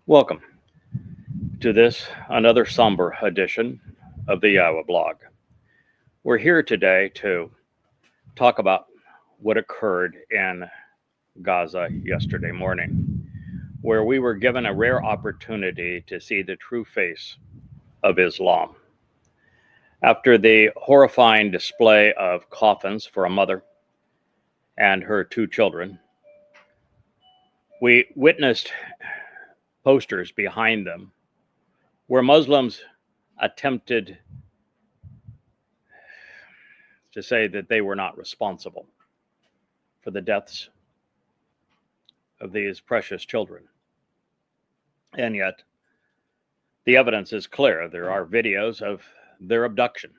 Welcome to this another somber edition of the YAHOWAH blog. We're here today to talk about what occurred in Gaza yesterday morning, where we were given a rare opportunity to see the true face of Islam. After the horrifying display of coffins for a mother and her two children, we witnessed posters behind them where Muslims attempted to say that they were not responsible for the deaths of these precious children. And yet, the evidence is clear. There are videos of their abduction,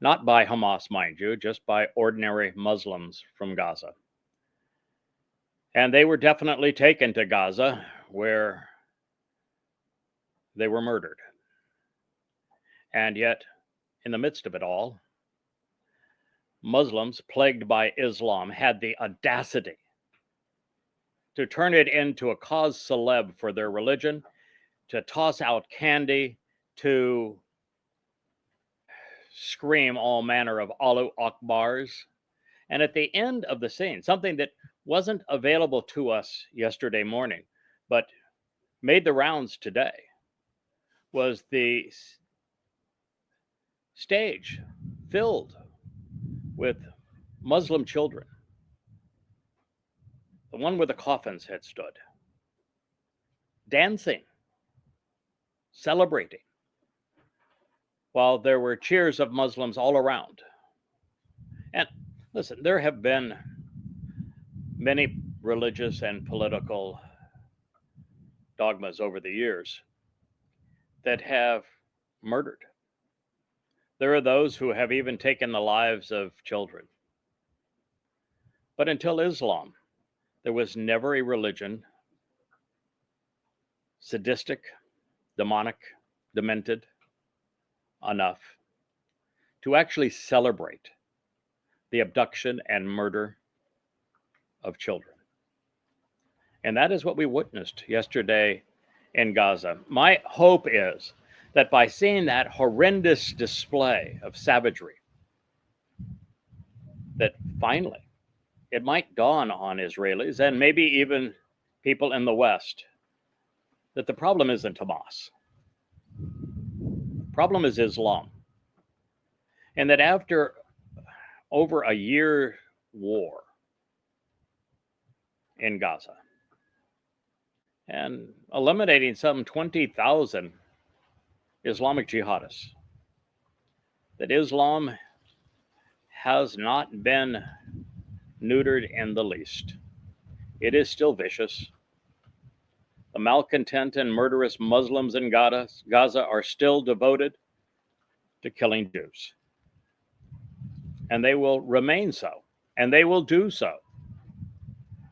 not by Hamas, mind you, just by ordinary Muslims from Gaza. And they were definitely taken to Gaza, where they were murdered. And yet, in the midst of it all, Muslims plagued by Islam had the audacity to turn it into a cause célèbre for their religion, to toss out candy, to scream all manner of Allahu Akbars. And at the end of the scene, something that wasn't available to us yesterday morning, but made the rounds today, was the stage filled with Muslim children, the one where the coffins had stood, dancing, celebrating, while there were cheers of Muslims all around. And listen, there have been many religious and political dogmas over the years that have murdered. There are those who have even taken the lives of children. But until Islam, there was never a religion sadistic, demonic, demented enough to actually celebrate the abduction and murder of children. And that is what we witnessed yesterday in Gaza. My hope is that by seeing that horrendous display of savagery, that finally it might dawn on Israelis and maybe even people in the West that the problem isn't Hamas. The problem is Islam. And that after over a year war in Gaza and eliminating some 20,000 Islamic jihadists, that Islam has not been neutered in the least. It is still vicious. The malcontent and murderous Muslims in Gaza are still devoted to killing Jews. And they will remain so, and they will do so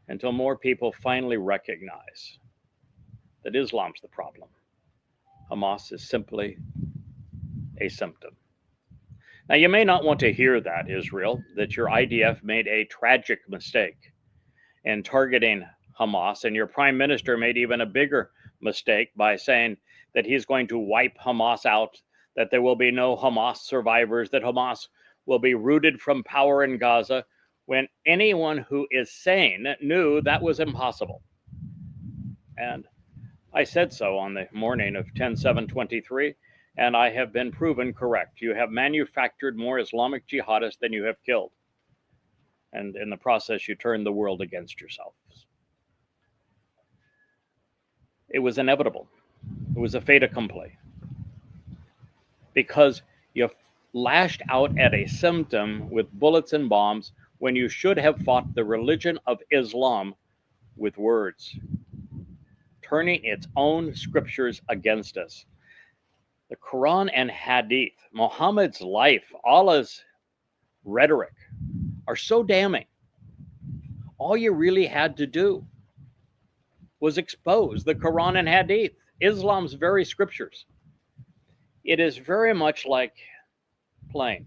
until more people finally recognize that Islam's the problem. Hamas is simply a symptom. Now, you may not want to hear that, Israel, that your IDF made a tragic mistake in targeting Hamas, and your prime minister made even a bigger mistake by saying that he's going to wipe Hamas out, that there will be no Hamas survivors, that Hamas will be rooted from power in Gaza, when anyone who is sane knew that was impossible. And I said so on the morning of 10/7/23, and I have been proven correct. You have manufactured more Islamic jihadists than you have killed. And in the process, you turned the world against yourselves. It was inevitable. It was a fait accompli. Because you lashed out at a symptom with bullets and bombs when you should have fought the religion of Islam with words, turning its own scriptures against us. The Quran and Hadith, Muhammad's life, Allah's rhetoric are so damning. All you really had to do was expose the Quran and Hadith, Islam's very scriptures. It is very much like playing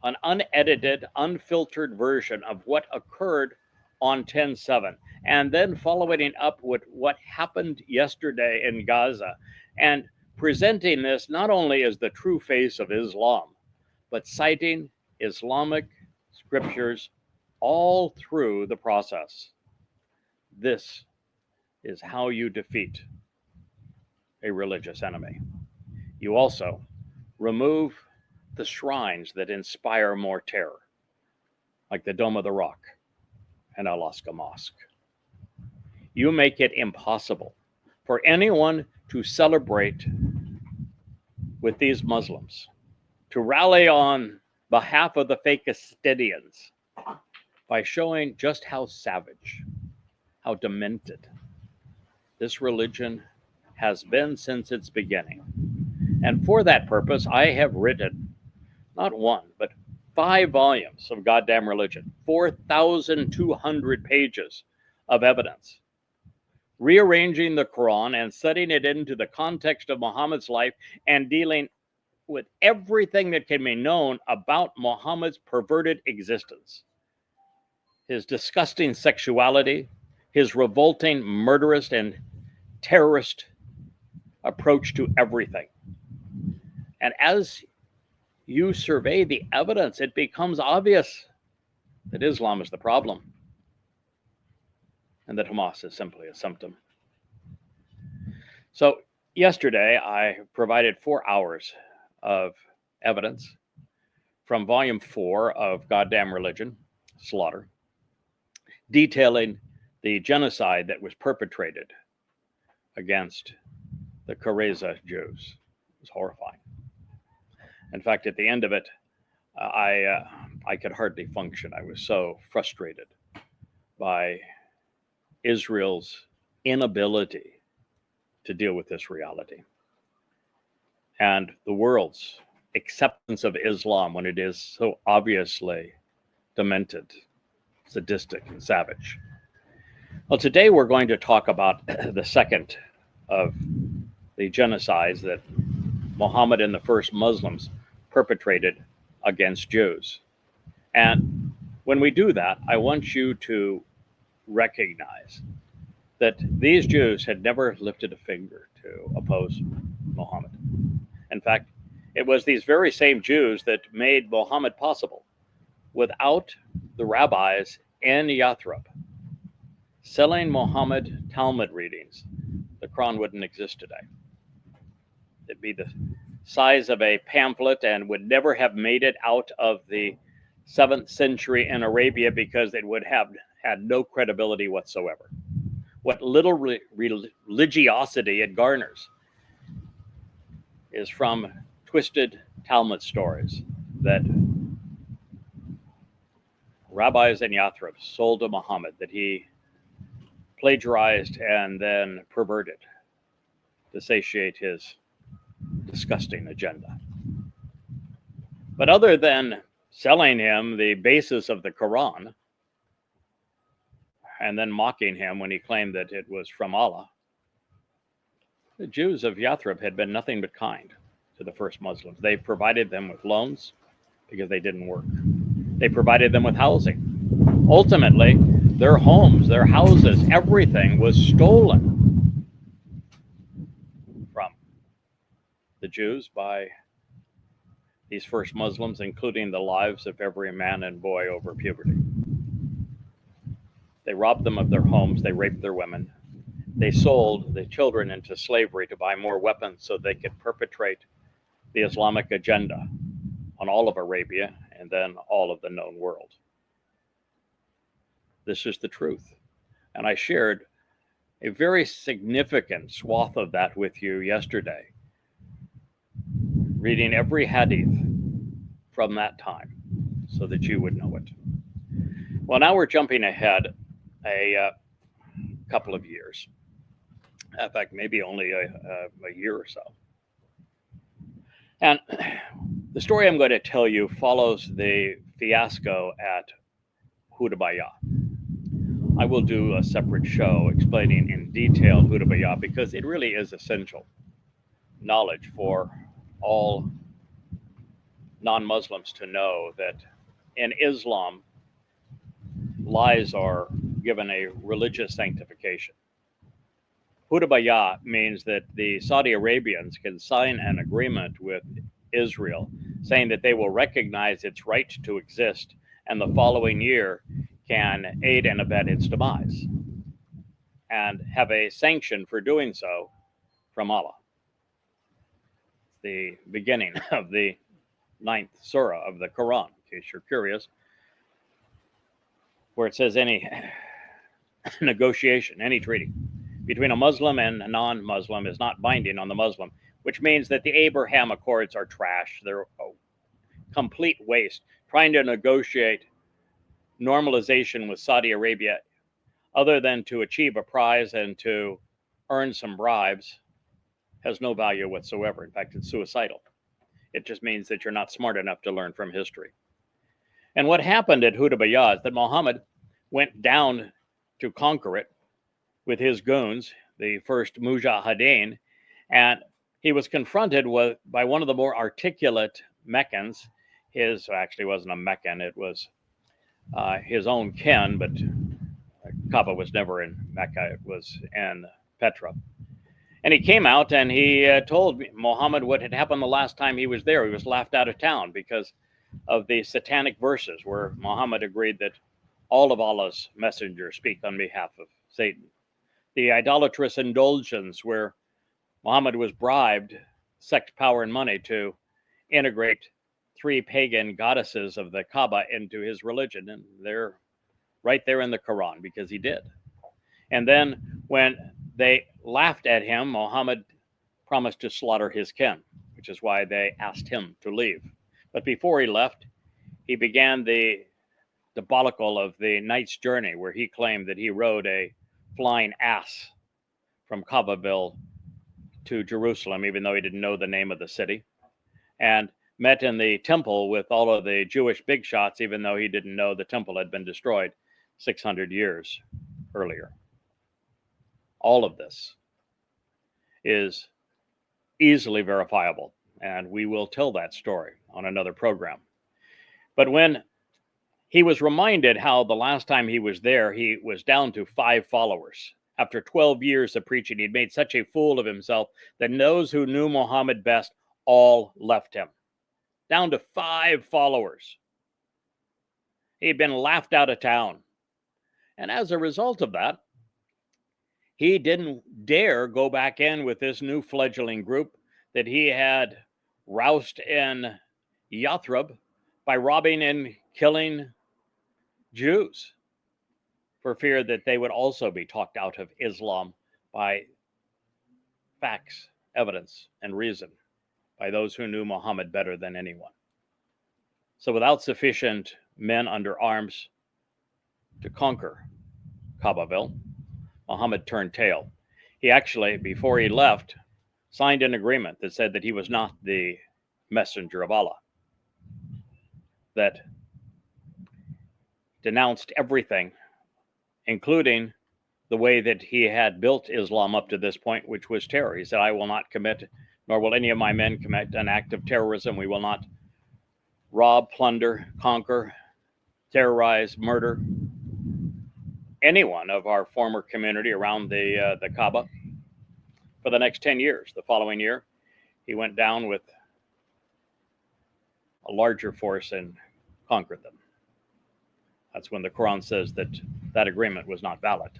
an unedited, unfiltered version of what occurred on 10/7, and then following up with what happened yesterday in Gaza, and presenting this not only as the true face of Islam, but citing Islamic scriptures all through the process. This is how you defeat a religious enemy. You also remove the shrines that inspire more terror, like the Dome of the Rock and Al-Aqsa Mosque. You make it impossible for anyone to celebrate with these Muslims, to rally on behalf of the Fakistinians by showing just how savage, how demented this religion has been since its beginning. And for that purpose, I have written not one, but 5 volumes of goddamn religion, 4,200 pages of evidence, rearranging the Quran and setting it into the context of Muhammad's life and dealing with everything that can be known about Muhammad's perverted existence, his disgusting sexuality, his revolting, murderous, and terrorist approach to everything. And as you survey the evidence, it becomes obvious that Islam is the problem and that Hamas is simply a symptom. So yesterday, I provided 4 hours of evidence from volume 4 of Goddamn Religion, Slaughter, detailing the genocide that was perpetrated against the Kareza Jews. It was horrifying. In fact, at the end of it, I could hardly function. I was so frustrated by Israel's inability to deal with this reality and the world's acceptance of Islam when it is so obviously demented, sadistic, and savage. Well, today we're going to talk about the second of the genocides that Muhammad and the first Muslims perpetrated against Jews. And when we do that, I want you to recognize that these Jews had never lifted a finger to oppose Muhammad. In fact, it was these very same Jews that made Muhammad possible. Without the rabbis in Yathrib selling Muhammad Talmud readings, the Quran wouldn't exist today. It'd be the size of a pamphlet and would never have made it out of the 7th century in Arabia because it would have had no credibility whatsoever. What little religiosity it garners is from twisted Talmud stories that rabbis in Yathrib sold to Muhammad that he plagiarized and then perverted to satiate his disgusting agenda. But other than selling him the basis of the Quran and then mocking him when he claimed that it was from Allah, the Jews of Yathrib had been nothing but kind to the first Muslims. They provided them with loans because they didn't work. They provided them with housing. Ultimately, their homes, their houses, everything was stolen from the Jews by these first Muslims, including the lives of every man and boy over puberty. They robbed them of their homes. They raped their women. They sold the children into slavery to buy more weapons so they could perpetrate the Islamic agenda on all of Arabia and then all of the known world. This is the truth. And I shared a very significant swath of that with you yesterday, reading every hadith from that time so that you would know it. Well, now we're jumping ahead a couple of years. In fact, maybe only a year or so. And the story I'm going to tell you follows the fiasco at YAHOWAH. I will do a separate show explaining in detail YAHOWAH because it really is essential knowledge for all non-Muslims to know that in Islam, lies are given a religious sanctification. Hudabayah means that the Saudi Arabians can sign an agreement with Israel saying that they will recognize its right to exist, and the following year can aid and abet its demise, and have a sanction for doing so from Allah. The beginning of the 9th surah of the Quran, in case you're curious, where it says any negotiation, any treaty between a Muslim and a non-Muslim is not binding on the Muslim, which means that the Abraham Accords are trash. They're a complete waste. Trying to negotiate normalization with Saudi Arabia, other than to achieve a prize and to earn some bribes, has no value whatsoever. In fact, it's suicidal. It just means that you're not smart enough to learn from history. And what happened at Hudabayah is that Muhammad went down to conquer it with his goons, the first Mujahideen, and he was confronted by one of the more articulate Meccans. His actually wasn't a Meccan, it was his own kin, but Kaaba was never in Mecca, it was in Petra. And he came out and he told Muhammad what had happened the last time he was there. He was laughed out of town because of the satanic verses where Muhammad agreed that all of Allah's messengers speak on behalf of Satan. The idolatrous indulgence where Muhammad was bribed, sect, power, and money to integrate 3 pagan goddesses of the Kaaba into his religion. And they're right there in the Quran because he did. And then when they laughed at him, Muhammad promised to slaughter his kin, which is why they asked him to leave. But before he left, he began the debacle of the night's journey, where he claimed that he rode a flying ass from Kaabaville to Jerusalem, even though he didn't know the name of the city, and met in the temple with all of the Jewish big shots, even though he didn't know the temple had been destroyed 600 years earlier. All of this is easily verifiable, and we will tell that story on another program. But when he was reminded how the last time he was there, he was down to 5 followers. After 12 years of preaching, he'd made such a fool of himself that those who knew Muhammad best all left him. Down to 5 followers. He'd been laughed out of town. And as a result of that, he didn't dare go back in with this new fledgling group that he had roused in Yathrib by robbing and killing Jews, for fear that they would also be talked out of Islam by facts, evidence, and reason by those who knew Muhammad better than anyone. So without sufficient men under arms to conquer Kaabaville, Muhammad turned tail. He actually, before he left, signed an agreement that said that he was not the messenger of Allah, that denounced everything, including the way that he had built Islam up to this point, which was terror. He said, I will not commit, nor will any of my men commit an act of terrorism. We will not rob, plunder, conquer, terrorize, murder anyone of our former community around the Kaaba for the next 10 years. The following year, he went down with a larger force and conquered them. That's when the Quran says that that agreement was not valid,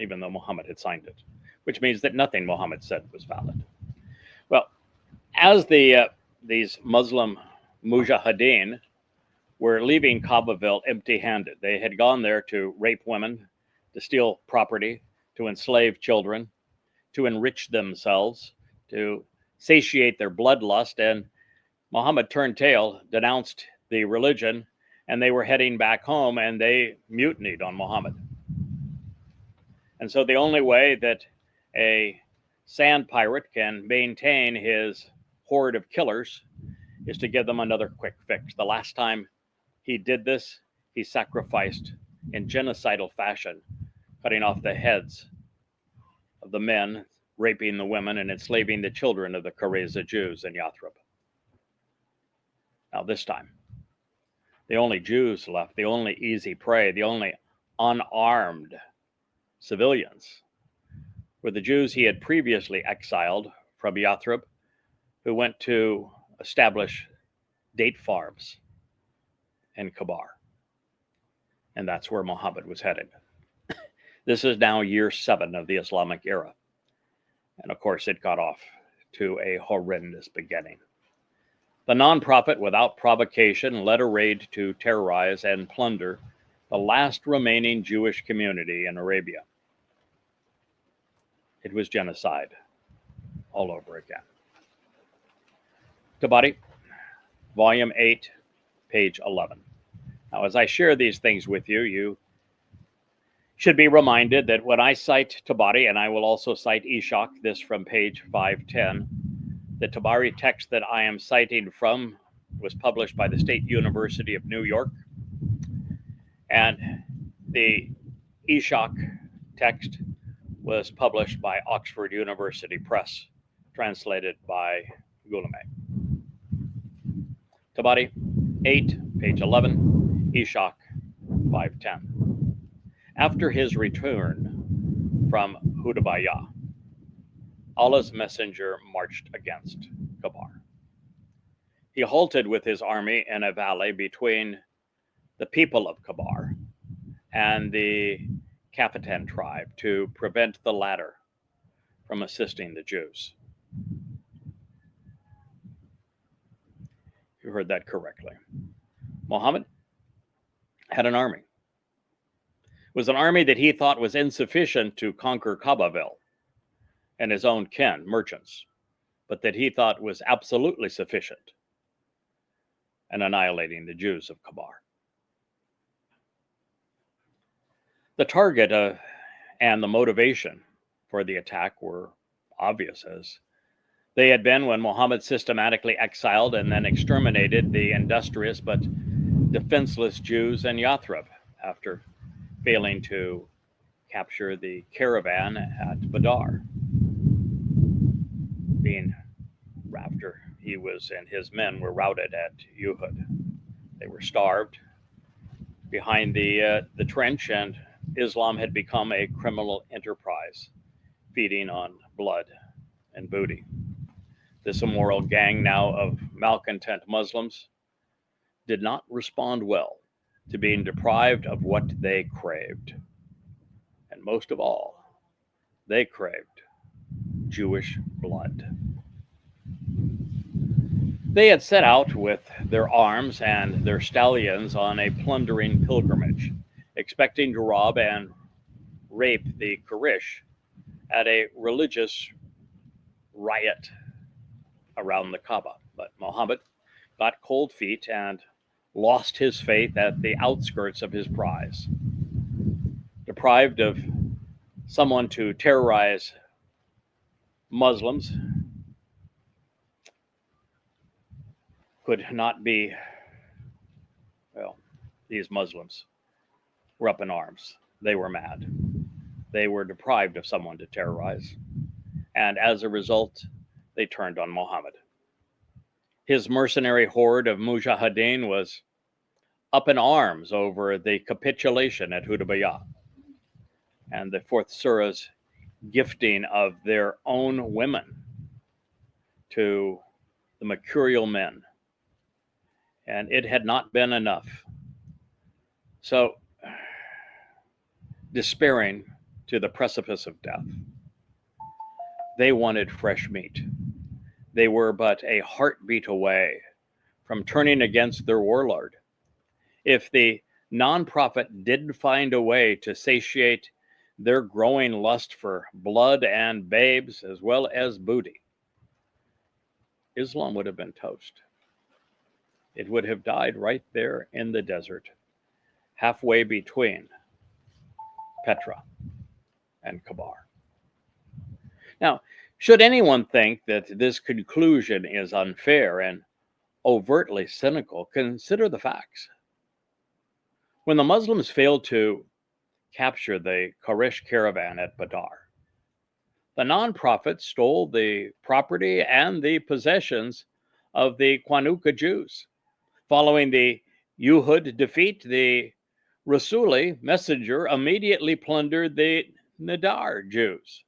even though Muhammad had signed it, which means that nothing Muhammad said was valid. Well, as these Muslim mujahideen were leaving Kaabaville empty-handed, they had gone there to rape women, to steal property, to enslave children, to enrich themselves, to satiate their bloodlust, and Muhammad turned tail, denounced the religion, and they were heading back home, and they mutinied on Muhammad. And so the only way that a sand pirate can maintain his horde of killers is to give them another quick fix. The last time he did this, he sacrificed in genocidal fashion, cutting off the heads of the men, raping the women, and enslaving the children of the Qurayza Jews in Yathrib. Now this time, the only Jews left, the only easy prey, the only unarmed civilians were the Jews he had previously exiled from Yathrib, who went to establish date farms in Kabar. And that's where Muhammad was headed. This is now year 7 of the Islamic era. And of course, it got off to a horrendous beginning. The non-prophet, without provocation, led a raid to terrorize and plunder the last remaining Jewish community in Arabia. It was genocide all over again. Tabari, Volume 8, page 11. Now, as I share these things with you, you should be reminded that when I cite Tabari, and I will also cite Ishak, this from page 510, the Tabari text that I am citing from was published by the State University of New York, and the Ishak text was published by Oxford University Press, translated by Gulame. Tabari 8, page 11, Ishak 510. After his return from Hudabayah, Allah's messenger marched against Kabar. He halted with his army in a valley between the people of Kabar and the Kafitan tribe to prevent the latter from assisting the Jews. You heard that correctly. Muhammad had an army. It was an army that he thought was insufficient to conquer Babel and his own kin, merchants, but that he thought was absolutely sufficient in annihilating the Jews of Kabar. The target and the motivation for the attack were obvious, as they had been when Muhammad systematically exiled and then exterminated the industrious but defenseless Jews in Yathrib after failing to capture the caravan at Badar. After he and his men were routed at Uhud. They were starved behind the trench, and Islam had become a criminal enterprise, feeding on blood and booty. This immoral gang now of malcontent Muslims did not respond well to being deprived of what they craved. And most of all, they craved Jewish blood. They had set out with their arms and their stallions on a plundering pilgrimage, expecting to rob and rape the Quraysh at a religious riot around the Kaaba. But Muhammad got cold feet and lost his faith at the outskirts of his prize. Deprived of someone to terrorize Muslims could not be, these Muslims were up in arms. They were mad. They were deprived of someone to terrorize. And as a result, they turned on Muhammad. His mercenary horde of mujahideen was up in arms over the capitulation at Hudabayah and the 4th Surah's gifting of their own women to the mercurial men. And it had not been enough. So, despairing to the precipice of death, they wanted fresh meat. They were but a heartbeat away from turning against their warlord. If the non-prophet didn't find a way to satiate their growing lust for blood and babes as well as booty, Islam would have been toast. It would have died right there in the desert, halfway between Petra and Kabar. Now, should anyone think that this conclusion is unfair and overtly cynical, consider the facts. When the Muslims failed to capture the Quraysh caravan at Badar, the non-prophet stole the property and the possessions of the Qanuqa Jews. Following the Uhud defeat, the Rasuli, messenger, immediately plundered the Nadar Jews.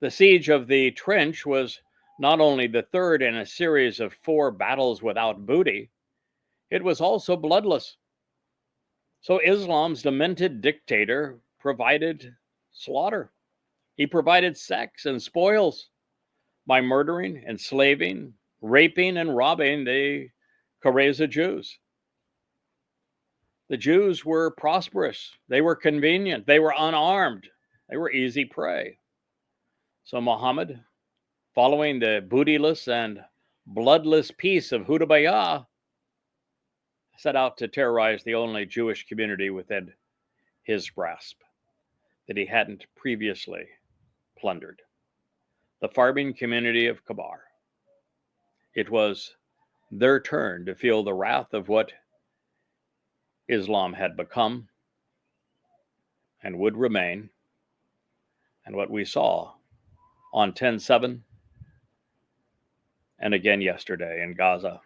The siege of the trench was not only the third in a series of 4 battles without booty, it was also bloodless. So Islam's demented dictator provided slaughter. He provided sex and spoils by murdering, enslaving, raping, and robbing the Kareza Jews. The Jews were prosperous. They were convenient. They were unarmed. They were easy prey. So Muhammad, following the bootyless and bloodless peace of Hudaybiyah, set out to terrorize the only Jewish community within his grasp that he hadn't previously plundered, the farming community of Kabar. It was their turn to feel the wrath of what Islam had become and would remain, and what we saw on 10/7 and again yesterday in Gaza.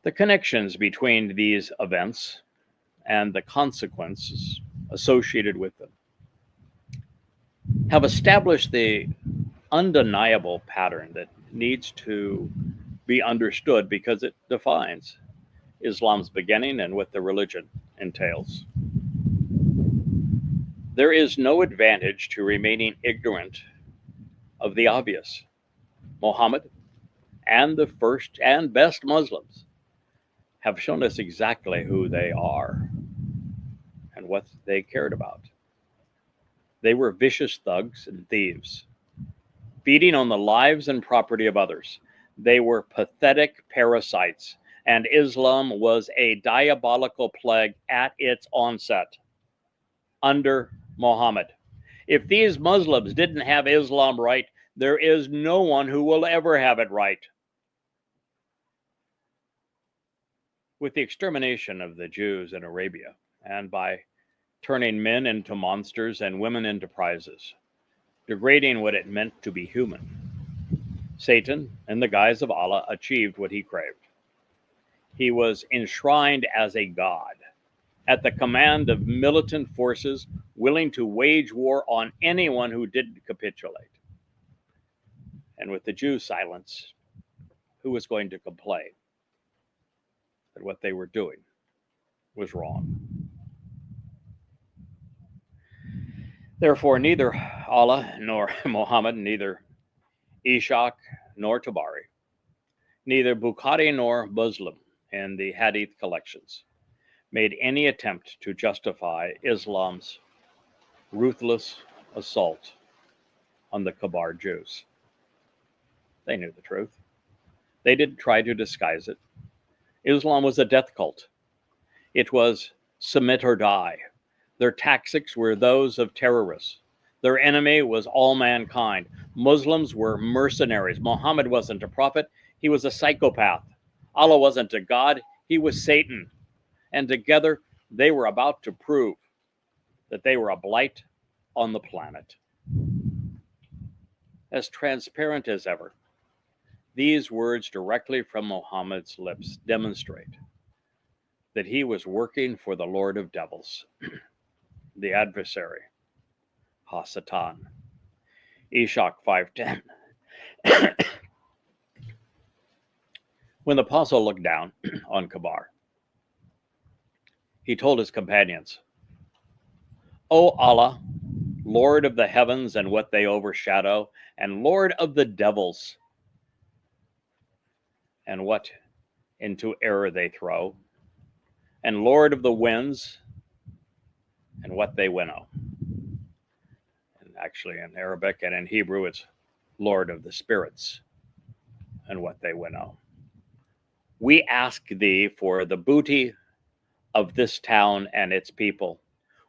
The connections between these events and the consequences associated with them have established the undeniable pattern that needs to be understood because it defines Islam's beginning and what the religion entails. There is no advantage to remaining ignorant of the obvious. Muhammad and the first and best Muslims have shown us exactly who they are and what they cared about. They were vicious thugs and thieves, feeding on the lives and property of others. They were pathetic parasites, and Islam was a diabolical plague at its onset under Muhammad. If these Muslims didn't have Islam right, there is no one who will ever have it right. With the extermination of the Jews in Arabia, and by turning men into monsters and women into prizes, degrading what it meant to be human, Satan, in the guise of Allah, achieved what he craved. He was enshrined as a god, at the command of militant forces willing to wage war on anyone who didn't capitulate. And with the Jews silenced, who was going to complain that what they were doing was wrong? Therefore, neither Allah nor Muhammad, neither Ishaq nor Tabari, neither Bukhari nor Muslim in the Hadith collections made any attempt to justify Islam's ruthless assault on the Kabar Jews. They knew the truth. They didn't try to disguise it. Islam was a death cult. It was submit or die. Their tactics were those of terrorists. Their enemy was all mankind. Muslims were mercenaries. Muhammad wasn't a prophet. He was a psychopath. Allah wasn't a god. He was Satan. And together, they were about to prove that they were a blight on the planet. As transparent as ever, these words directly from Muhammad's lips demonstrate that he was working for the Lord of Devils, the adversary, Hasatan. Ishaq 5:10. When the apostle looked down on Kabar, he told his companions, "O Allah, Lord of the heavens and what they overshadow, and Lord of the devils and what into error they throw, and Lord of the winds and what they winnow." And actually in Arabic and in Hebrew, it's Lord of the spirits and what they winnow. We ask thee for the booty of this town and its people.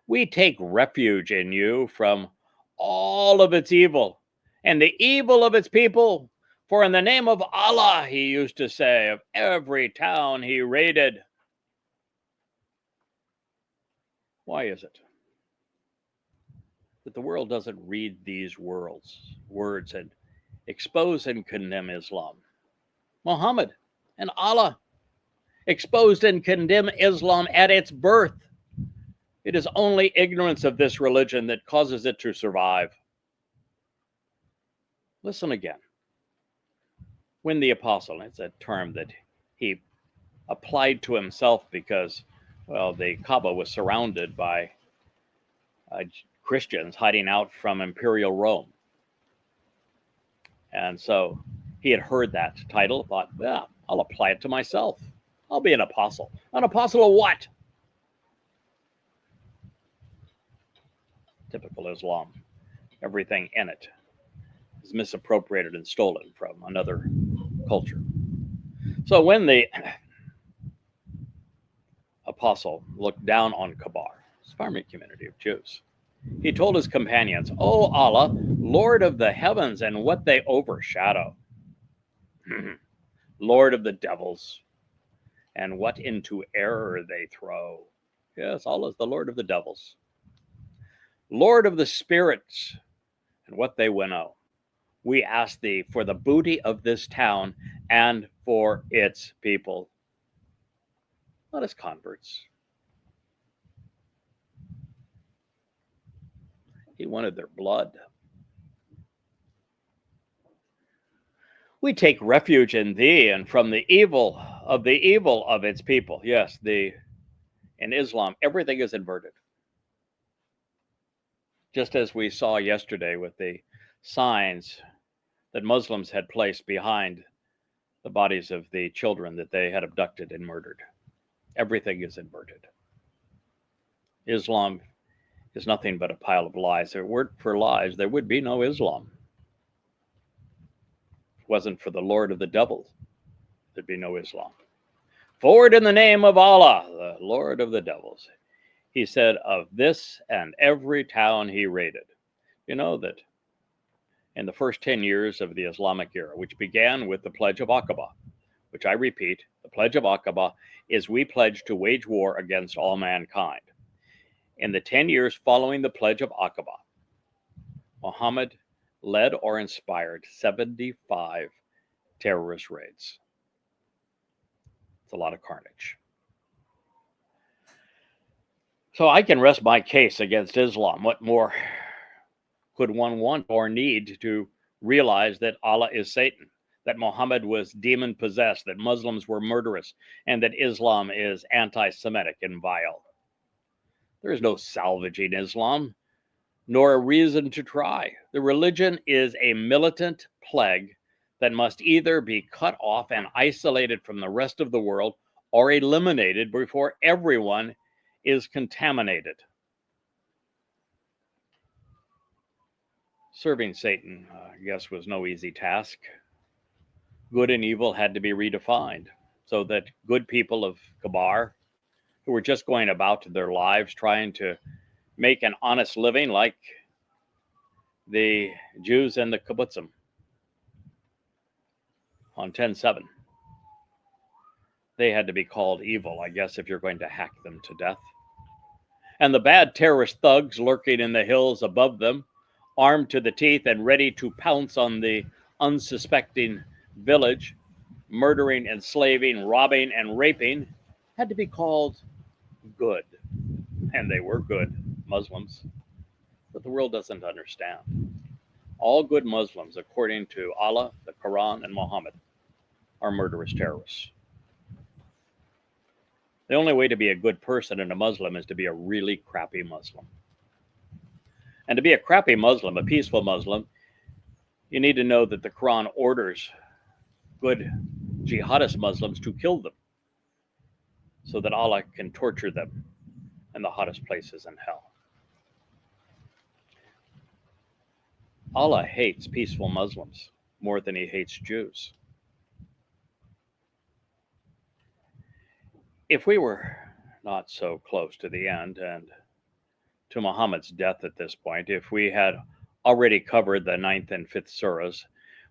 We take refuge in you from all of its evil and the evil of its people. For in the name of Allah, he used to say, of every town he raided. Why is it that the world doesn't read these words and expose and condemn Islam. Muhammad and Allah exposed and condemned Islam at its birth. It is only ignorance of this religion that causes it to survive. Listen again. When the apostle, it's a term that he applied to himself because, well, the Kaaba was surrounded by Christians hiding out from Imperial Rome. And so he had heard that title, thought, yeah, I'll apply it to myself. I'll be an apostle. An apostle of what? Typical Islam. Everything in it is misappropriated and stolen from another culture. So when the apostle looked down on Kabar, his farming community of Jews, he told his companions, "O Allah, Lord of the heavens and what they overshadow, Lord of the devils and what into error they throw." Yes, Allah is the Lord of the devils. Lord of the spirits and what they winnow. We ask thee for the booty of this town and for its people. Not as converts. He wanted their blood. We take refuge in thee and from the evil of its people. Yes, in Islam, everything is inverted. Just as we saw yesterday with the signs that Muslims had placed behind the bodies of the children that they had abducted and murdered. Everything is inverted. Islam is nothing but a pile of lies. If it weren't for lies, there would be no Islam. If it wasn't for the Lord of the devils, there'd be no Islam. Forward in the name of Allah, the Lord of the devils. He said of this and every town he raided. You know that in the first 10 years of the Islamic era, which began with the Pledge of Aqaba, which I repeat, the Pledge of Aqaba is we pledge to wage war against all mankind. In the 10 years following the Pledge of Aqaba, Muhammad led or inspired 75 terrorist raids. It's a lot of carnage. So I can rest my case against Islam. What more could one want or need to realize that Allah is Satan, that Muhammad was demon-possessed, that Muslims were murderous, and that Islam is anti-Semitic and vile? There is no salvaging Islam, nor a reason to try. The religion is a militant plague that must either be cut off and isolated from the rest of the world or eliminated before everyone is contaminated. Serving Satan, I guess, was no easy task. Good and evil had to be redefined so that good people of Kabar, who were just going about their lives trying to make an honest living like the Jews and the kibbutzim on 10/7, they had to be called evil, I guess, if you're going to hack them to death. And the bad terrorist thugs lurking in the hills above them, armed to the teeth and ready to pounce on the unsuspecting village, murdering, enslaving, robbing, and raping, had to be called good. And they were good Muslims. But the world doesn't understand. All good Muslims, according to Allah, the Quran, and Muhammad, are murderous terrorists. The only way to be a good person and a Muslim is to be a really crappy Muslim. And to be a crappy Muslim, a peaceful Muslim, you need to know that the Quran orders good jihadist Muslims to kill them so that Allah can torture them in the hottest places in hell. Allah hates peaceful Muslims more than he hates Jews. If we were not so close to the end and to Muhammad's death at this point, if we had already covered the 9th and 5th surahs,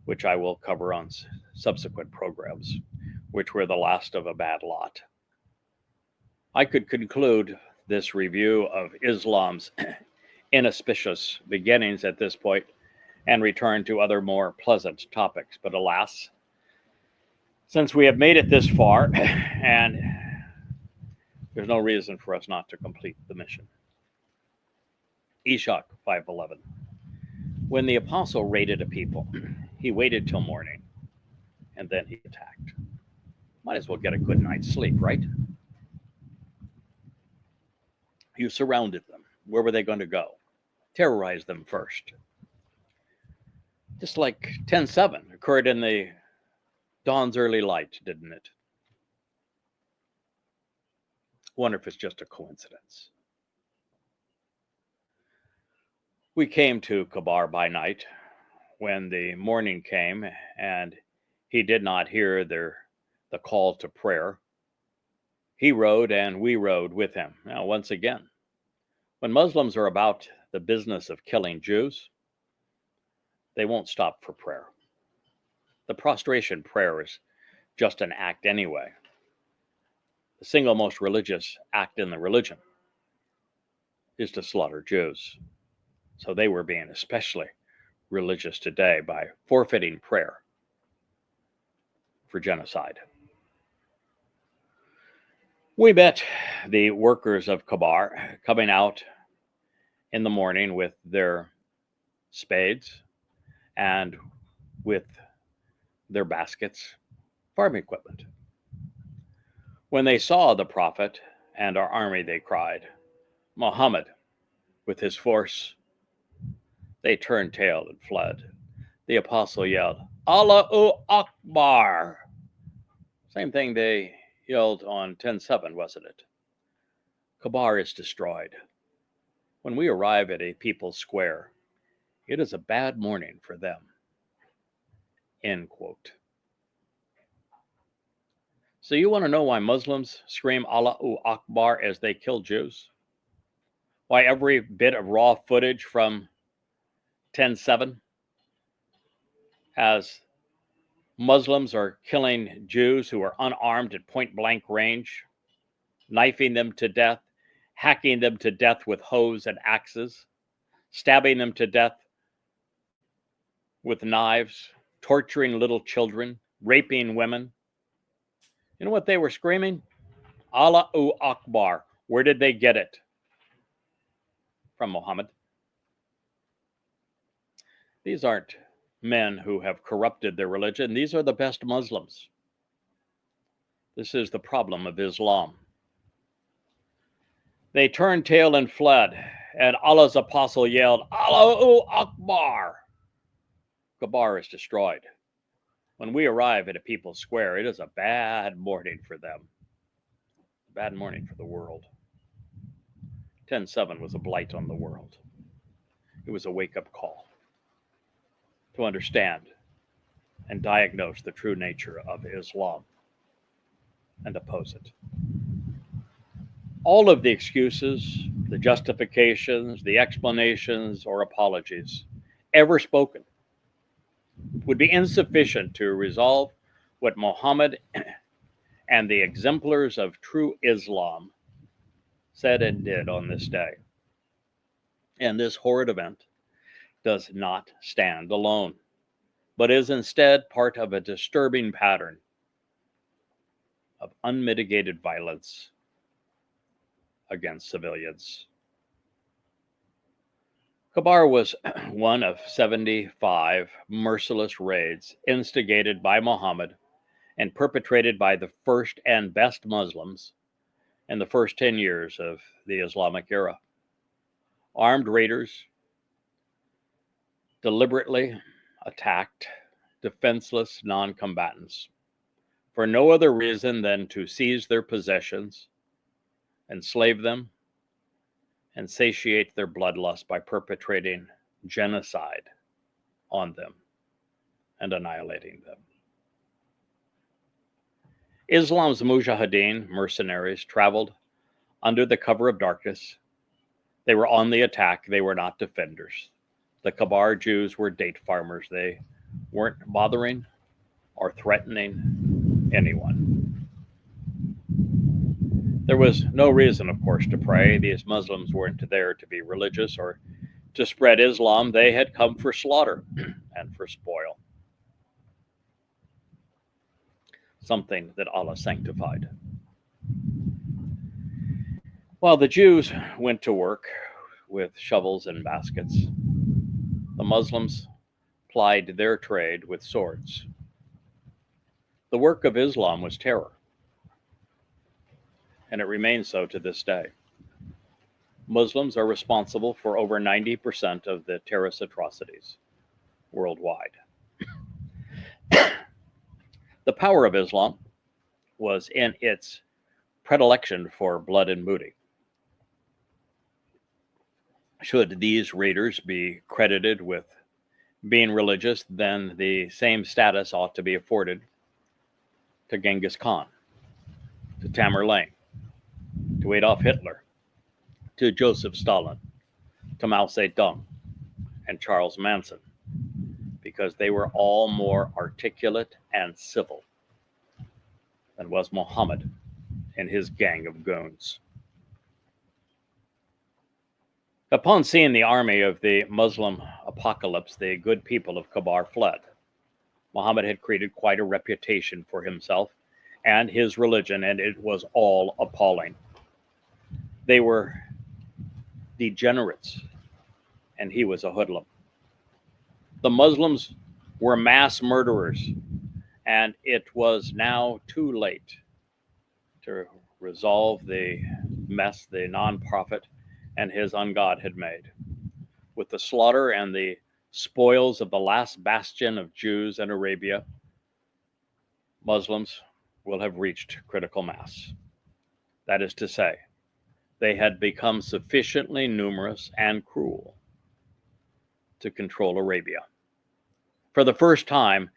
which I will cover on subsequent programs, which were the last of a bad lot, I could conclude this review of Islam's inauspicious beginnings at this point and return to other more pleasant topics. But alas, since we have made it this far, and there's no reason for us not to complete the mission. Eshach 5:11. When the apostle raided a people, he waited till morning, and then he attacked. Might as well get a good night's sleep, right? You surrounded them. Where were they going to go? Terrorize them first. Just like 10:7 occurred in the dawn's early light, didn't it? Wonder if it's just a coincidence. We came to Kabar by night when the morning came, and he did not hear the call to prayer. He rode and we rode with him. Now, once again, when Muslims are about the business of killing Jews, they won't stop for prayer. The prostration prayer is just an act anyway. The single most religious act in the religion is to slaughter Jews. So they were being especially religious today by forfeiting prayer for genocide. We met the workers of Kabar coming out in the morning with their spades and with their baskets, farm equipment. When they saw the prophet and our army, they cried, "Muhammad," with his force. They turned tail and fled. The apostle yelled, "Allahu Akbar." Same thing they yelled on 10:7, wasn't it? Kabar is destroyed. When we arrive at a people's square, it is a bad morning for them. End quote. So you want to know why Muslims scream Allahu Akbar as they kill Jews? Why every bit of raw footage from 10:7 as Muslims are killing Jews who are unarmed at point blank range, knifing them to death, hacking them to death with hoes and axes, stabbing them to death with knives, torturing little children, raping women. You know what they were screaming? Allahu Akbar. Where did they get it? From Muhammad. These aren't men who have corrupted their religion. These are the best Muslims. This is the problem of Islam. They turned tail and fled, and Allah's apostle yelled, "Allahu Akbar." Kabar is destroyed. When we arrive at a people's square, it is a bad morning for them. A bad morning for the world. 10:7 was a blight on the world. It was a wake-up call to understand and diagnose the true nature of Islam and oppose it. All of the excuses, the justifications, the explanations, or apologies ever spoken would be insufficient to resolve what Muhammad and the exemplars of true Islam said and did on this day. And this horrid event does not stand alone, but is instead part of a disturbing pattern of unmitigated violence against civilians. Kabar was one of 75 merciless raids instigated by Muhammad and perpetrated by the first and best Muslims in the first 10 years of the Islamic era. Armed raiders deliberately attacked defenseless non-combatants for no other reason than to seize their possessions, enslave them, and satiate their bloodlust by perpetrating genocide on them and annihilating them. Islam's mujahideen, mercenaries, traveled under the cover of darkness. They were on the attack. They were not defenders. The Kabar Jews were date farmers. They weren't bothering or threatening anyone. There was no reason, of course, to pray. These Muslims weren't there to be religious or to spread Islam, they had come for slaughter and for spoil. Something that Allah sanctified. While the Jews went to work with shovels and baskets, the Muslims plied their trade with swords. The work of Islam was terror, and it remains so to this day. Muslims are responsible for over 90% of the terrorist atrocities worldwide. The power of Islam was in its predilection for blood and booty. Should these raiders be credited with being religious, then the same status ought to be afforded to Genghis Khan, to Tamerlane, to Adolf Hitler, to Joseph Stalin, to Mao Zedong, and Charles Manson, because they were all more articulate and civil than was Muhammad and his gang of goons. Upon seeing the army of the Muslim apocalypse, the good people of Kabar fled. Muhammad had created quite a reputation for himself and his religion, and it was all appalling. They were degenerates, and he was a hoodlum. The Muslims were mass murderers, and it was now too late to resolve the mess the non-prophet and his ungod had made. With the slaughter and the spoils of the last bastion of Jews in Arabia, Muslims will have reached critical mass. That is to say, they had become sufficiently numerous and cruel to control Arabia. For the first time,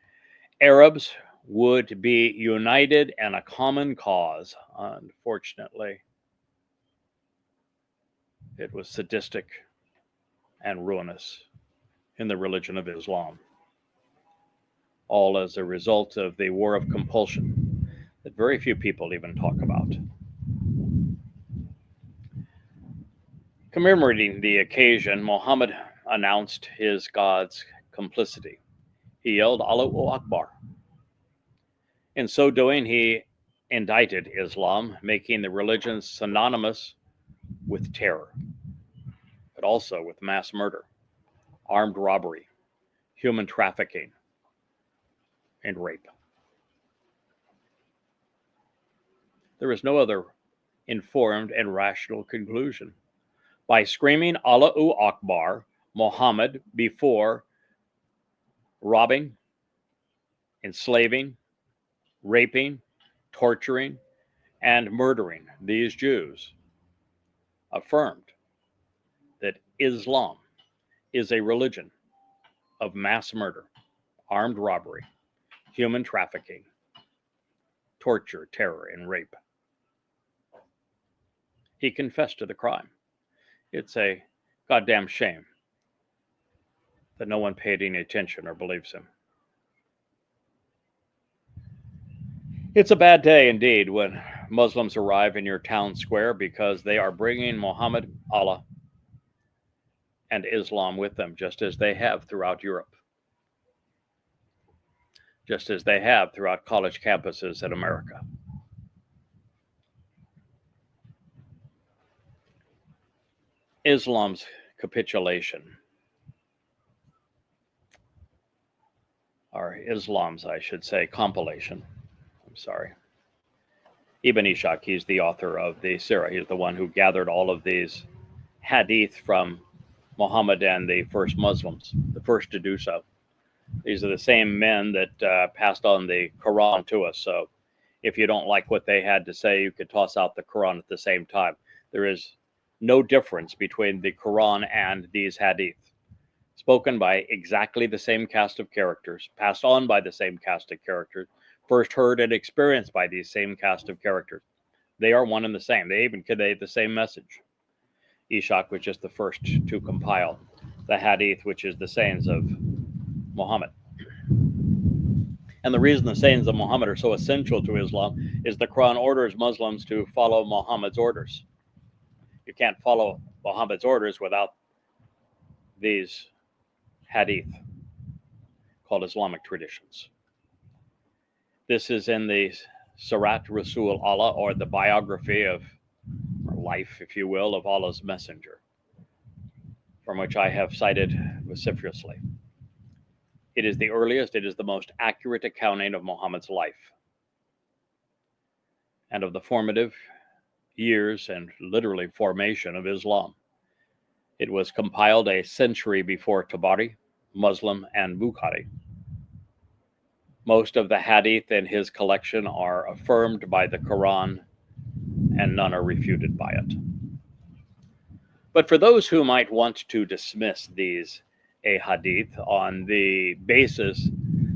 Arabs would be united in a common cause. Unfortunately, it was sadistic and ruinous in the religion of Islam, all as a result of the war of compulsion that very few people even talk about. Commemorating the occasion, Muhammad announced his God's complicity. He yelled, Allahu Akbar. In so doing, he indicted Islam, making the religion synonymous with terror, but also with mass murder, armed robbery, human trafficking, and rape. There is no other informed and rational conclusion. By screaming Allahu Akbar, Muhammad, before robbing, enslaving, raping, torturing, and murdering these Jews, affirmed that Islam is a religion of mass murder, armed robbery, human trafficking, torture, terror, and rape. He confessed to the crime. It's a goddamn shame that no one paid any attention or believes him. It's a bad day indeed when Muslims arrive in your town square because they are bringing Muhammad, Allah, and Islam with them, just as they have throughout Europe, just as they have throughout college campuses in America. Islam's capitulation, or Islam's, I should say, compilation. I'm sorry. Ibn Ishaq, he's the author of the Sirah. He's the one who gathered all of these hadith from Muhammad and the first Muslims, the first to do so. These are the same men that passed on the Quran to us. So if you don't like what they had to say, you could toss out the Quran at the same time. There is no difference between the Quran and these hadith, spoken by exactly the same cast of characters, passed on by the same cast of characters, first heard and experienced by these same cast of characters. They are one and the same. They even convey the same message. Ishaq was just the first to compile the hadith, which is the sayings of Muhammad. And the reason the sayings of Muhammad are so essential to Islam is the Quran orders Muslims to follow Muhammad's orders. You can't follow Muhammad's orders without these hadith called Islamic traditions. This is in the Sirat Rasul Allah, or the biography of, or life, if you will, of Allah's messenger, from which I have cited vociferously. It is the earliest, it is the most accurate accounting of Muhammad's life and of the formative years and literally formation of Islam. It was compiled a century before Tabari, Muslim, and Bukhari. Most of the hadith in his collection are affirmed by the Quran, and none are refuted by it. But for those who might want to dismiss these hadith on the basis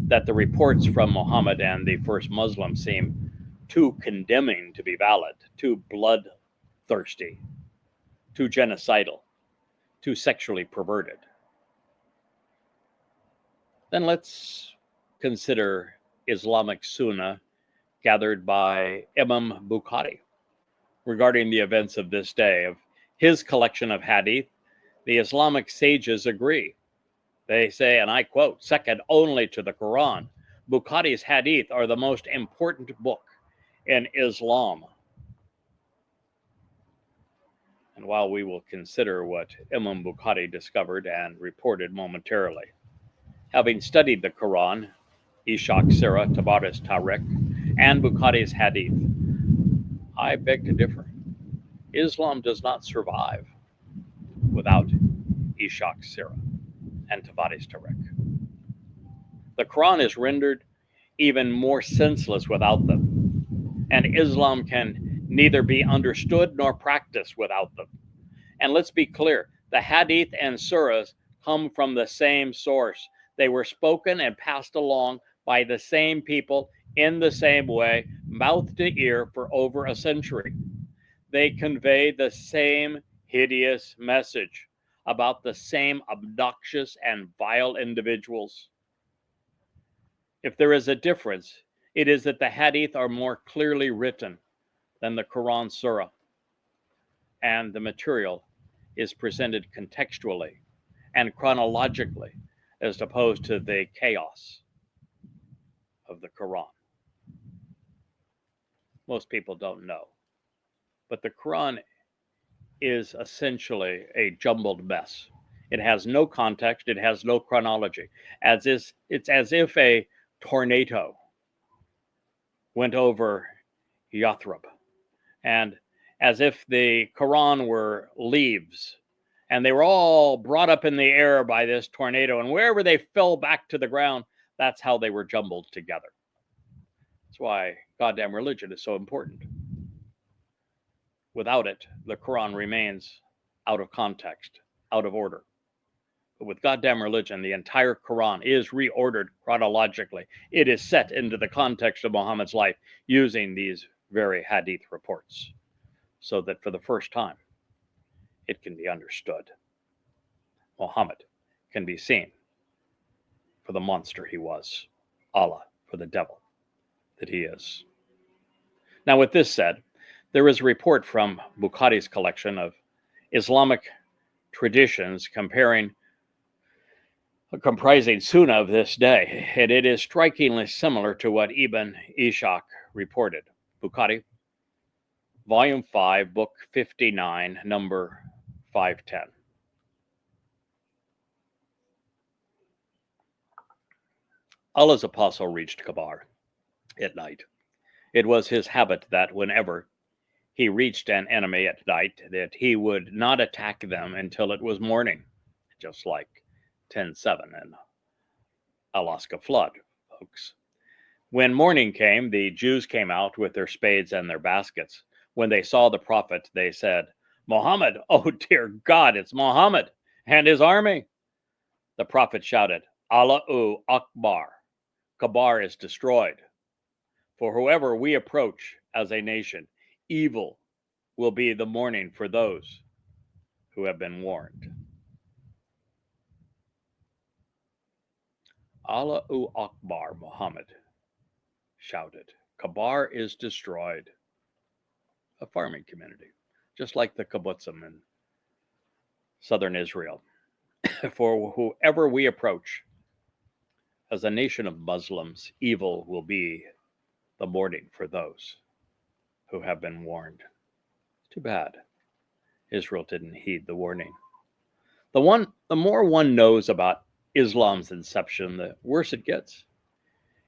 that the reports from Muhammad and the first Muslims seem too condemning to be valid, too bloodthirsty, too genocidal, too sexually perverted, then let's consider Islamic Sunnah gathered by Imam Bukhari regarding the events of this day. Of his collection of hadith, the Islamic sages agree. They say, and I quote, second only to the Quran, Bukhari's hadith are the most important book in Islam. And while we will consider what Imam Bukhari discovered and reported momentarily, having studied the Quran, Ishaq Sirah, Tabari's Tariq, and Bukhari's hadith, I beg to differ. Islam does not survive without Ishaq Sirah and Tabari's Tariq. The Quran is rendered even more senseless without them, and Islam can neither be understood nor practiced without them. And let's be clear, the hadith and surahs come from the same source. They were spoken and passed along by the same people in the same way, mouth to ear, for over a century. They convey the same hideous message about the same obnoxious and vile individuals. If there is a difference, it is that the hadith are more clearly written than the Quran surah, and the material is presented contextually and chronologically as opposed to the chaos of the Quran. Most people don't know, but the Quran is essentially a jumbled mess. It has no context, it has no chronology. It's as if a tornado went over Yathrib, and as if the Quran were leaves, and they were all brought up in the air by this tornado, and wherever they fell back to the ground, that's how they were jumbled together. That's why goddamn religion is so important. Without it, the Quran remains out of context, out of order. But with goddamn religion, the entire Quran is reordered chronologically. It is set into the context of Muhammad's life using these very hadith reports, so that for the first time, it can be understood. Muhammad can be seen for the monster he was, Allah for the devil that he is. Now, with this said, there is a report from Bukhari's collection of Islamic traditions comprising Sunnah of this day, and it is strikingly similar to what Ibn Ishaq reported. Bukhari, Volume 5, Book 59, number 510. Allah's apostle reached Kabar at night. It was his habit that whenever he reached an enemy at night, that he would not attack them until it was morning, just like 10/7 and Alaska flood, folks. When morning came, the Jews came out with their spades and their baskets. When they saw the prophet, they said, "Muhammad, oh dear God, it's Muhammad and his army." The prophet shouted, "Allahu Akbar, Kabar is destroyed. For whoever we approach as a nation, evil will be the morning for those who have been warned." Allahu Akbar, Muhammad shouted. Kabar is destroyed. A farming community, just like the kibbutzim in southern Israel For whoever we approach as a nation of Muslims, evil will be the morning for those who have been warned. Too bad Israel didn't heed the warning. The more one knows about Islam's inception, the worse it gets.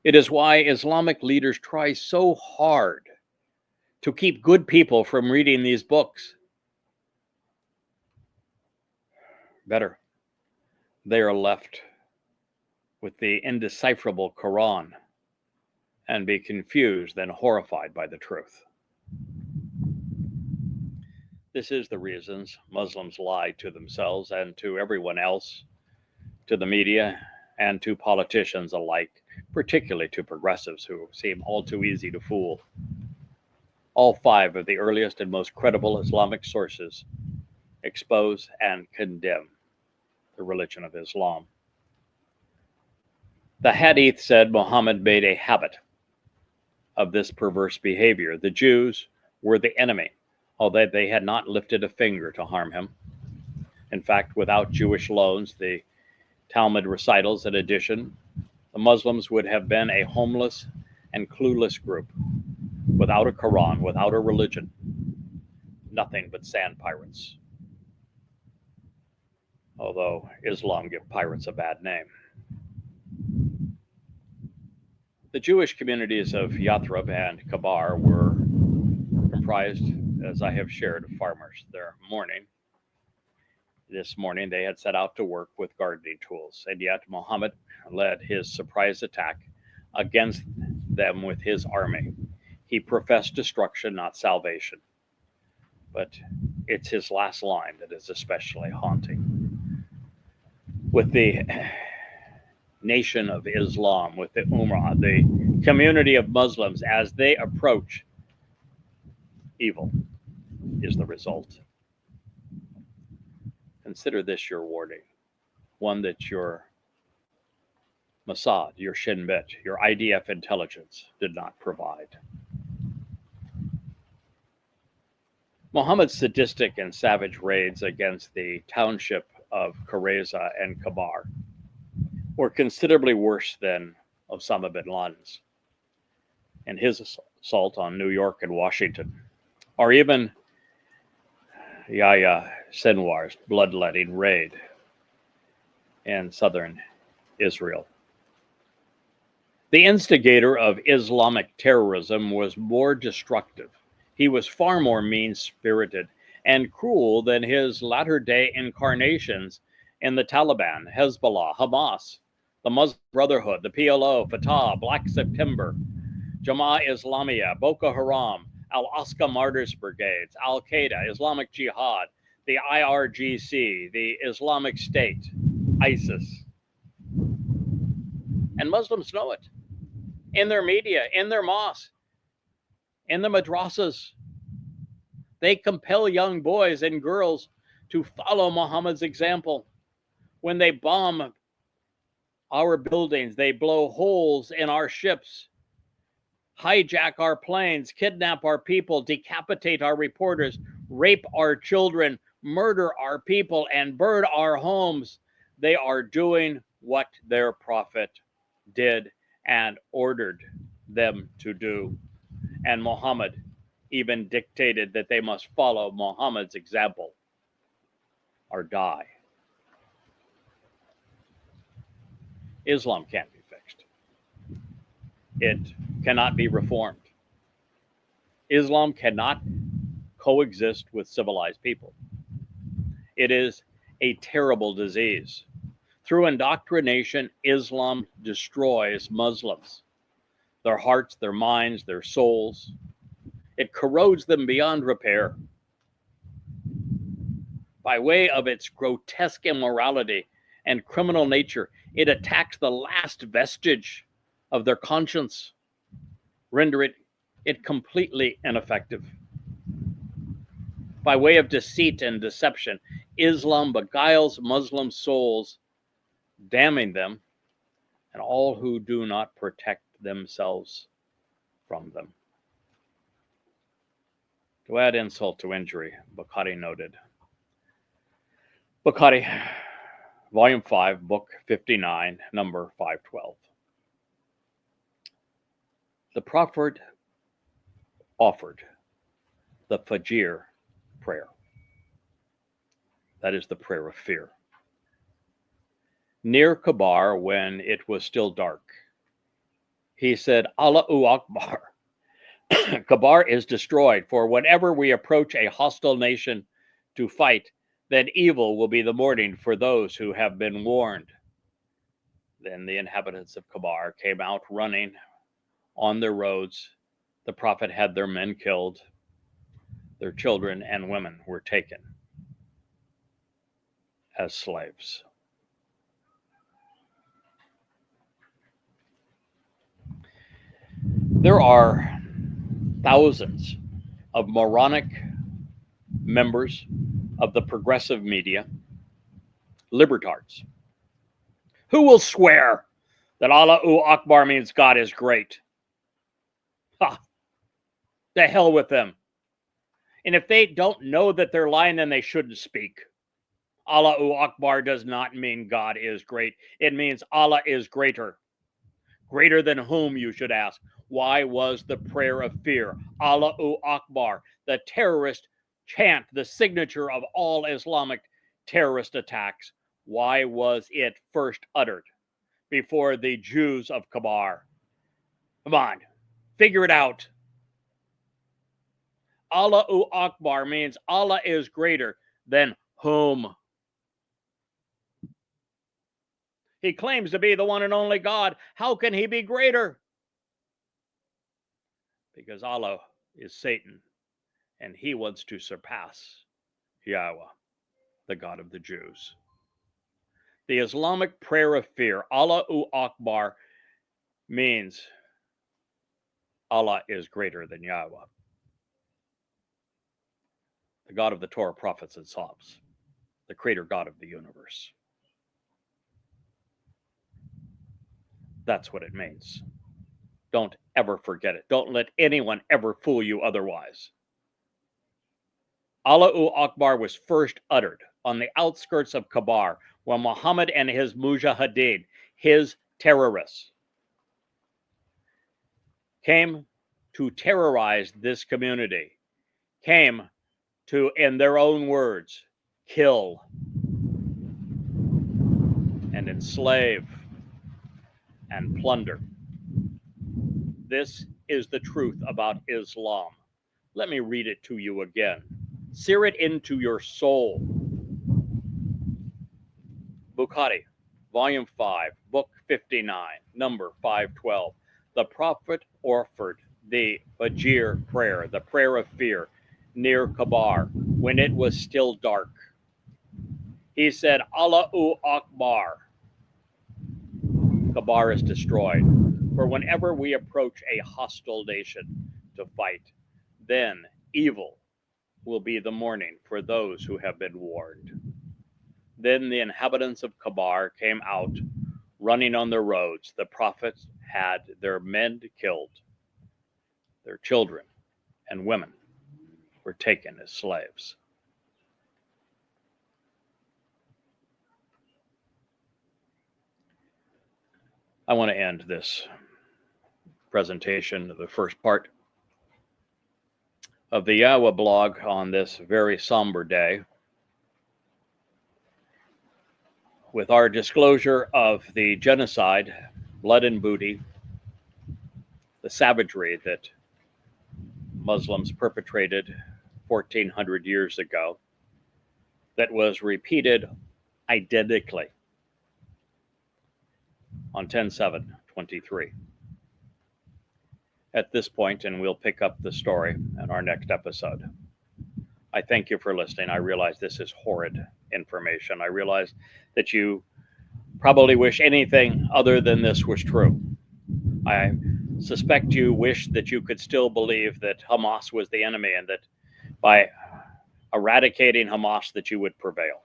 It is why Islamic leaders try so hard to keep good people from reading these books. Better, they are left with the indecipherable Quran and be confused and horrified by the truth. This is the reasons Muslims lie to themselves and to everyone else, to the media and to politicians alike, particularly to progressives who seem all too easy to fool. All 5 of the earliest and most credible Islamic sources expose and condemn the religion of Islam. The Hadith said Muhammad made a habit of this perverse behavior. The Jews were the enemy, although they had not lifted a finger to harm him. In fact, without Jewish loans, the Talmud recitals, in addition, the Muslims would have been a homeless and clueless group, without a Quran, without a religion, nothing but sand pirates. Although Islam gives pirates a bad name. The Jewish communities of Yathrib and Kabar were comprised, as I have shared, of farmers. This morning they had set out to work with gardening tools, and yet Muhammad led his surprise attack against them with his army. He professed destruction, not salvation. But it's his last line that is especially haunting. With the nation of Islam, with the Ummah, the community of Muslims, as they approach, evil is the result. Consider this your warning, one that your Mossad, your Shin Bet, your IDF intelligence did not provide. Muhammad's sadistic and savage raids against the township of Qurayza and Kabar were considerably worse than Osama bin Laden's and his assault on New York and Washington, or even Yahya Sinwar's bloodletting raid in southern Israel. The instigator of Islamic terrorism was more destructive. He was far more mean-spirited and cruel than his latter-day incarnations in the Taliban, Hezbollah, Hamas, the Muslim Brotherhood, the PLO, Fatah, Black September, Jama'ah Islamiyah, Boko Haram, Al-Aqsa Martyrs Brigades, Al-Qaeda, Islamic Jihad, the IRGC, the Islamic State, ISIS. And Muslims know it. In their media, in their mosques, in the madrasas. They compel young boys and girls to follow Muhammad's example. When they bomb our buildings, they blow holes in our ships, hijack our planes, kidnap our people, decapitate our reporters, rape our children, murder our people, and burn our homes. They are doing what their prophet did and ordered them to do. And Muhammad even dictated that they must follow Muhammad's example or die. Islam can't be fixed. It cannot be reformed. Islam cannot coexist with civilized people. It is a terrible disease. Through indoctrination, Islam destroys Muslims, their hearts, their minds, their souls. It corrodes them beyond repair. By way of its grotesque immorality and criminal nature, it attacks the last vestige of their conscience, render it completely ineffective. By way of deceit and deception, Islam beguiles Muslim souls, damning them and all who do not protect themselves from them. To add insult to injury, Bukhari noted. Bukhari, Volume 5, Book 59, number 512. The prophet offered the Fajr prayer. That is the prayer of fear. Near Kabar, when it was still dark, he said, Allahu Akbar. Kabar is destroyed, for whenever we approach a hostile nation to fight, then evil will be the morning for those who have been warned. Then the inhabitants of Kabar came out running on their roads. The prophet had their men killed. Their children and women were taken as slaves. There are thousands of moronic members of the progressive media, libertards, who will swear that Allahu Akbar means God is great. Ha! The hell with them. And if they don't know that they're lying, then they shouldn't speak. Allahu Akbar does not mean God is great. It means Allah is greater. Greater than whom, you should ask. Why was the prayer of fear, Allahu Akbar, the terrorist chant, the signature of all Islamic terrorist attacks, why was it first uttered before the Jews of Kabar? Come on, figure it out. Allahu Akbar means Allah is greater than whom? He claims to be the one and only God. How can he be greater? Because Allah is Satan, and he wants to surpass Yahweh, the God of the Jews. The Islamic prayer of fear, Allahu Akbar, means Allah is greater than Yahweh, the God of the Torah, prophets, and Psalms, the creator God of the universe. That's what it means. Don't ever forget it. Don't let anyone ever fool you otherwise. Allahu Akbar was first uttered on the outskirts of Kabar when Muhammad and his mujahideen, his terrorists, came to terrorize this community, came to, in their own words, kill and enslave and plunder. This is the truth about Islam. Let me read it to you again. Sear it into your soul. Bukhari, Volume 5, Book 59, number 512. The prophet offered the Fajr prayer, the prayer of fear, near Kabar, when it was still dark. He said, Allahu Akbar. Kabar is destroyed. For whenever we approach a hostile nation to fight, then evil will be the morning for those who have been warned. Then the inhabitants of Kabar came out, running on their roads. The prophets had their men killed. Their children and women were taken as slaves. I want to end this presentation, the first part of the YAHOWAH blog on this very somber day, with our disclosure of the genocide, blood and booty, the savagery that Muslims perpetrated 1,400 years ago, that was repeated identically on 10/7/23. At this point, and we'll pick up the story in our next episode. I thank you for listening. I realize this is horrid information. I realize that you probably wish anything other than this was true. I suspect you wish that you could still believe that Hamas was the enemy and that by eradicating Hamas that you would prevail.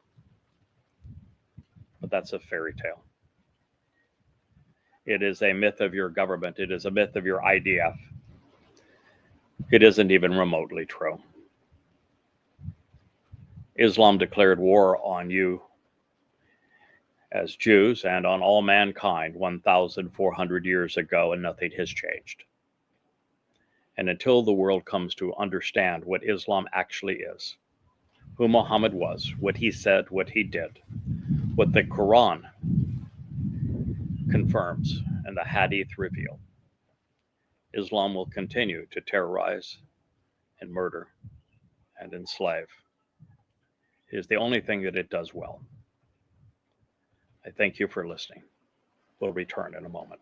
But that's a fairy tale. It is a myth of your government. It is a myth of your IDF. It isn't even remotely true. Islam declared war on you as Jews and on all mankind 1,400 years ago, and nothing has changed. And until the world comes to understand what Islam actually is, who Muhammad was, what he said, what he did, what the Quran confirms and the Hadith reveal, Islam will continue to terrorize and murder and enslave. It is the only thing that it does well. I thank you for listening. We'll return in a moment.